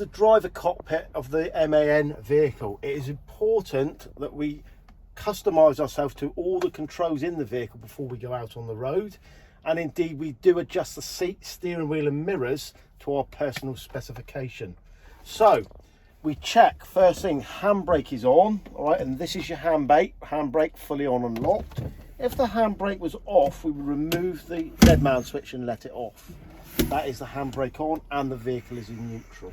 The driver cockpit of the MAN vehicle. It is important that we customise ourselves to all the controls in the vehicle before we go out on the road, and indeed we do adjust the seat, steering wheel and mirrors to our personal specification. So we check first thing, handbrake is on, all right, and this is your handbrake fully on and locked. If the handbrake was off, we would remove the dead man switch and let it off. That is the handbrake on and the vehicle is in neutral.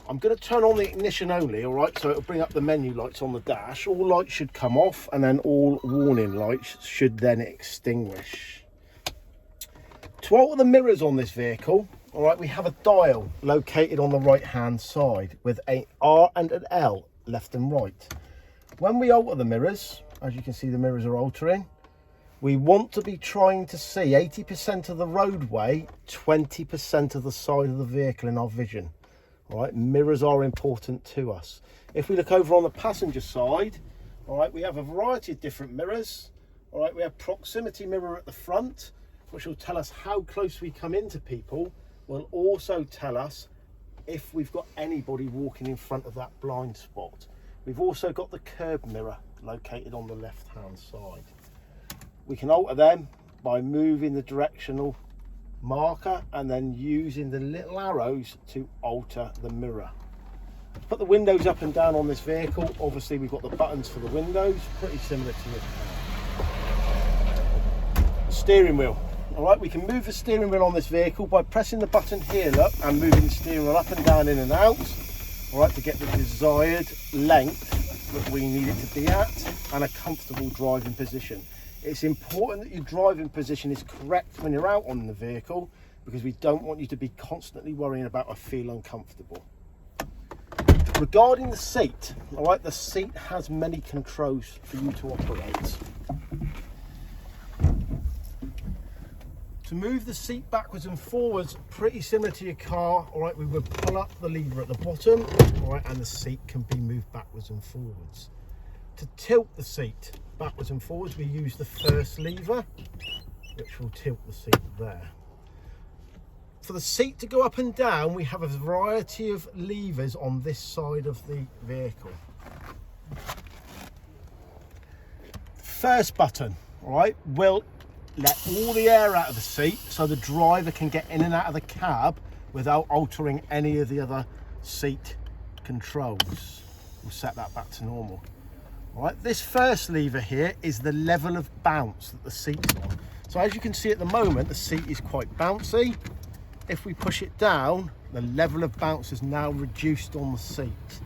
I'm going to turn on the ignition only, all right, so it'll bring up the menu lights on the dash. All lights should come off and then all warning lights should then extinguish. To alter the mirrors on this vehicle, all right, we have a dial located on the right hand side with a R and an L left and right. When we alter the mirrors, as you can see the mirrors are altering, we want to be trying to see 80% of the roadway, 20% of the side of the vehicle in our vision. All right, mirrors are important to us. If we look over on the passenger side, all right, we have a variety of different mirrors. All right, we have proximity mirror at the front, which will tell us how close we come into people. Will also tell us if we've got anybody walking in front of that blind spot. We've also got the curb mirror located on the left hand side. We can alter them by moving the directional marker and then using the little arrows to alter the mirror. To put the windows up and down on this vehicle, obviously we've got the buttons for the windows, pretty similar to your car. Steering wheel. All right, we can move the steering wheel on this vehicle by pressing the button here, look, and moving the steering wheel up and down, in and out, all right, to get the desired length that we need it to be at and a comfortable driving position. It's important that your driving position is correct when you're out on the vehicle, because we don't want you to be constantly worrying about or feel uncomfortable. Regarding the seat, all right, the seat has many controls for you to operate. To move the seat backwards and forwards, pretty similar to your car, all right, we would pull up the lever at the bottom, all right, and the seat can be moved backwards and forwards. To tilt the seat backwards and forwards, we use the first lever, which will tilt the seat there. For the seat to go up and down, we have a variety of levers on this side of the vehicle. The first button, all right, will let all the air out of the seat so the driver can get in and out of the cab without altering any of the other seat controls. We'll set that back to normal. All right, this first lever here is the level of bounce that the seat's on. So as you can see at the moment, the seat is quite bouncy. If we push it down, the level of bounce is now reduced on the seat.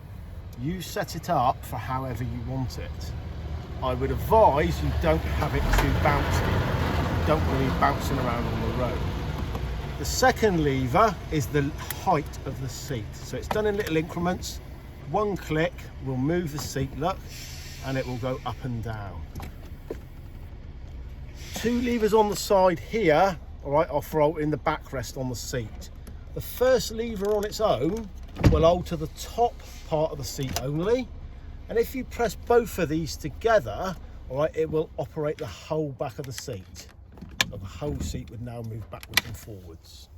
You set it up for however you want it. I would advise you don't have it too bouncy. You don't want to be bouncing around on the road. The second lever is the height of the seat. So it's done in little increments. One click will move the seat, look, and it will go up and down. Two levers on the side here, all right, are for altering the backrest on the seat. The first lever on its own will alter the top part of the seat only, and if you press both of these together, all right, it will operate the whole back of the seat. So the whole seat would now move backwards and forwards.